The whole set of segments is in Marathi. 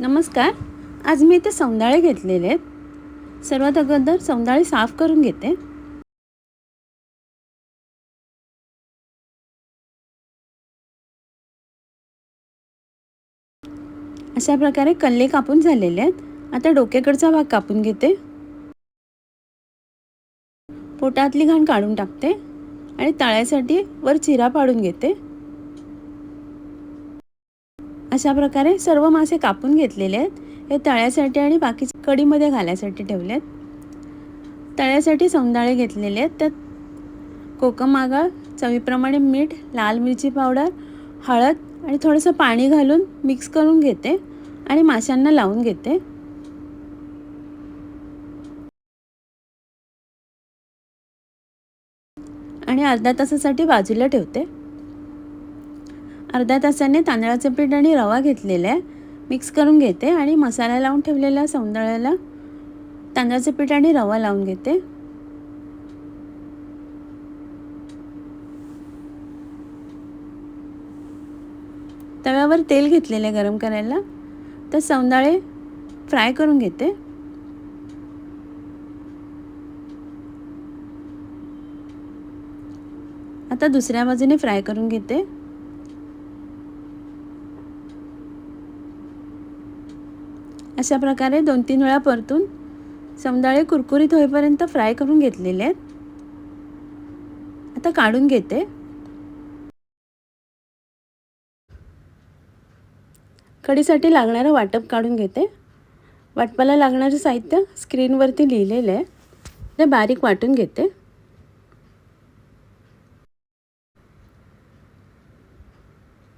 नमस्कार. आज मी इथे सौंदाळे घेतलेले आहेत. सर्वात अगोदर सौंदाळे साफ करून घेते. अशा प्रकारे कल्ले कापून झालेले आहेत. आता डोक्याकडचा भाग कापून घेते. पोटातली घाण काढून टाकते आणि तळ्यासाठी वर चिरा पाडून घेते. अशा प्रकारे सर्व मासे कापून घेतलेले आहेत. हे तळ्यासाठी आणि बाकीचे कढीमध्ये घालायसाठी ठेवले आहेत. तळ्यासाठी सौंदाळे घेतलेले आहेत. त्यात कोकम आगळ, चवीप्रमाणे मीठ, लाल मिरची पावडर, हळद आणि थोडंसं पाणी घालून मिक्स करून घेते आणि माशांना लावून घेते. आणि अर्ध्या तासासाठी बाजूला ठेवते. अर्ध्या तासाने तांदळाचं पीठ आणि रवा घेतलेला आहे. मिक्स करून घेते आणि मसाला लावून ठेवलेला सौंदाळ्याला तांदळाचं पीठ आणि रवा लावून घेते. तव्यावर तेल घेतलेले गरम करायला. तर सौंदाळे फ्राय करून घेते. आता दुसऱ्या बाजूने फ्राय करून घेते. अशा प्रकारे 2-3 वेळा परतून सौंदाळे कुरकुरीत होईपर्यंत फ्राय करून घेतलेले आहेत. आता काढून घेते. कढीसाठी लागणारं वाटप काढून घेते. वाटपाला लागणारे साहित्य स्क्रीनवरती लिहिलेले आहे. ते बारीक वाटून घेते.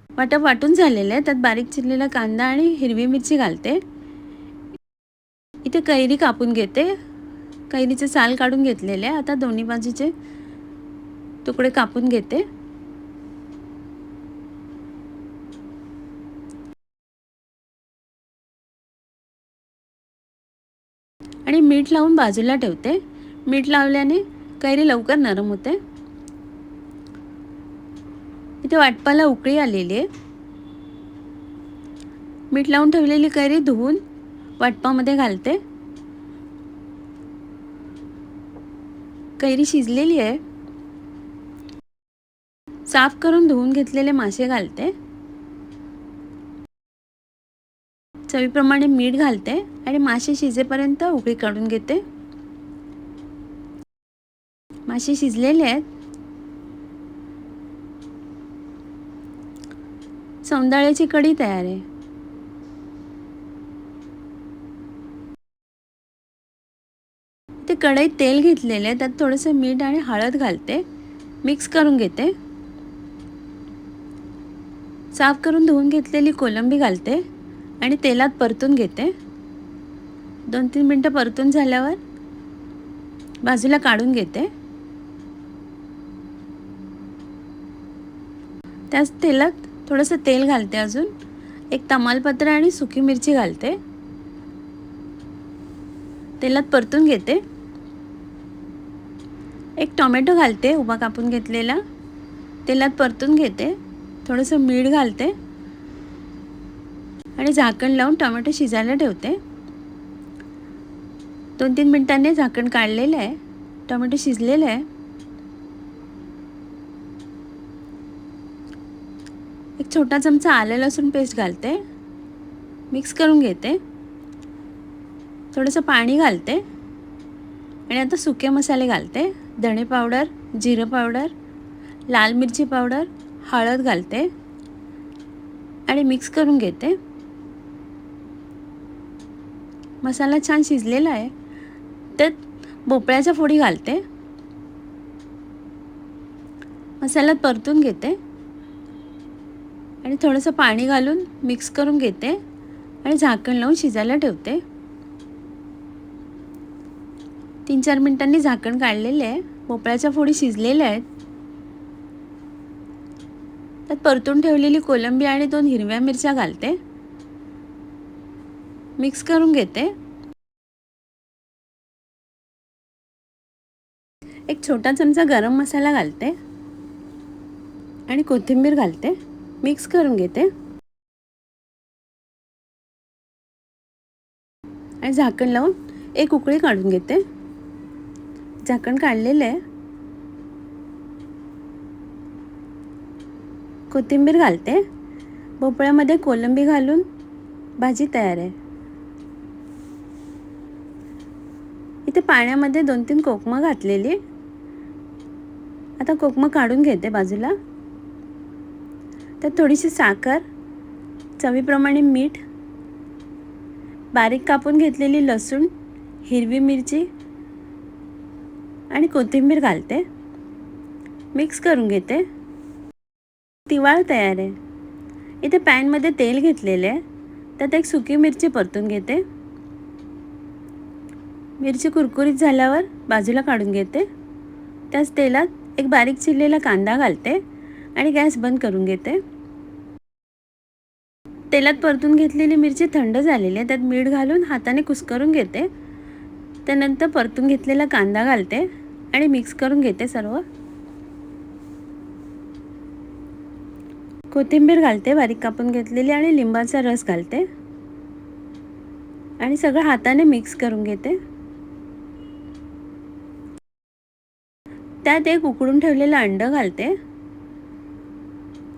वाटप वाटून झालेलं आहे. त्यात बारीक चिरलेला कांदा आणि हिरवी मिरची घालते. इथे कैरी कापून घेते. कैरीचे साल काढून घेतलेले आहे. आता दोन्ही बाजूचे तुकडे कापून घेते. आणि मीठ लावून बाजूला ठेवते. मीठ लावल्याने कैरी लवकर नरम होते. इथे वाटपाला उकळी आलेली आहे. मीठ लावून ठेवलेली कैरी धुवून वाटपामध्ये घालते. कैरी शिजलेली आहे. साफ करून धुवून घेतलेले मासे घालते. चवीप्रमाणे मीठ घालते आणि मासे शिजेपर्यंत उकळी काढून घेते. मासे शिजलेले आहेत. सौंदाळ्याची कढी तयार आहे. ते कढईत तेल घेतलेले आहे. त्यात थोडंसं मीठ आणि हळद घालते. मिक्स करून घेते. साफ करून धुवून घेतलेली कोलंबी घालते आणि तेलात परतून घेते. 2-3 मिनटं परतून झाल्यावर बाजूला काढून घेते. त्याच तेलात थोडंसं तेल घालते. अजून एक तमालपत्र आणि सुकी मिरची घालते. तेलात परतून घेते. एक टोमॅटो घालते उभा कापून घेतलेला. तेलात परतून घेते. थोडंसं मीठ घालते आणि झाकण लावून टोमॅटो शिजायला ठेवते. 2-3 मिनिटांनी झाकण काढलेलं आहे. टोमॅटो शिजलेलं आहे. एक छोटा चमचा आलं लसूण पेस्ट घालते. मिक्स करून घेते. थोडंसं पाणी घालते आणि आता सुके मसाले घालते. धणे पावडर, जिरं पावडर, लाल मिरची पावडर, हळद घालते आणि मिक्स करून घेते. मसाला छान शिजलेला आहे. त्यात भोपळ्याच्या फोडी घालते. मसाल्यात परतून घेते आणि थोडंसं पाणी घालून मिक्स करून घेते आणि झाकण लावून शिजायला ठेवते. 3-4 मिनिटांनी झाकण काढलेले आहे. भोपळ्याच्या फोडी शिजलेल्या आहेत. त्यात परतून ठेवलेली कोलंबी आणि 2 हिरव्या मिरच्या घालते. मिक्स करून घेते. एक छोटा चमचा गरम मसाला घालते आणि कोथिंबीर घालते. मिक्स करून घेते. आणि झाकण लावून एक उकळी काढून घेते. झाकण काढलेलं आहे. कोथिंबीर घालते. भोपळ्यामध्ये कोलंबी घालून भाजी तयार आहे. इथे पाण्यामध्ये 2-3 कोकमं घातलेली. आता कोकमं काढून घेते बाजूला. त्यात थोडीशी साखर, चवीप्रमाणे मीठ, बारीक कापून घेतलेली लसूण, हिरवी मिरची आणि कोथिंबीर घालते. मिक्स करून घेते. तिवाळ तयार आहे. इथे पॅनमध्ये तेल घेतलेले आहे. त्यात एक सुकी मिरची परतून घेते. मिरची कुरकुरीत झाल्यावर बाजूला काढून घेते. त्याच तेलात एक बारीक चिरलेला कांदा घालते आणि गॅस बंद करून घेते. तेलात परतून घेतलेली मिरची थंड झालेली आहे. त्यात मीठ घालून हाताने कुस्करून घेते. त्यानंतर परतून घेतलेला कांदा घालते आणि मिक्स करून घेते सर्व. कोथिंबीर घालते बारीक कापून घेतलेली आणि लिंबाचा रस घालते आणि सगळं हाताने मिक्स करून घेते. त्यात एक उकडून ठेवलेलं अंडं घालते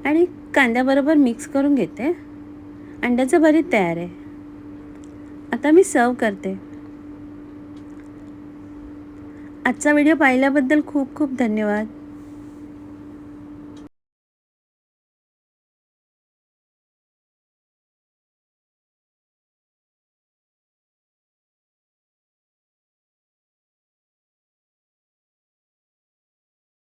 आणि कांद्याबरोबर मिक्स करून घेते. अंड्याचं भरीत तयार आहे. आता मी सर्व करते. आजचा व्हिडिओ पाहिल्याबद्दल खूप खूप धन्यवाद.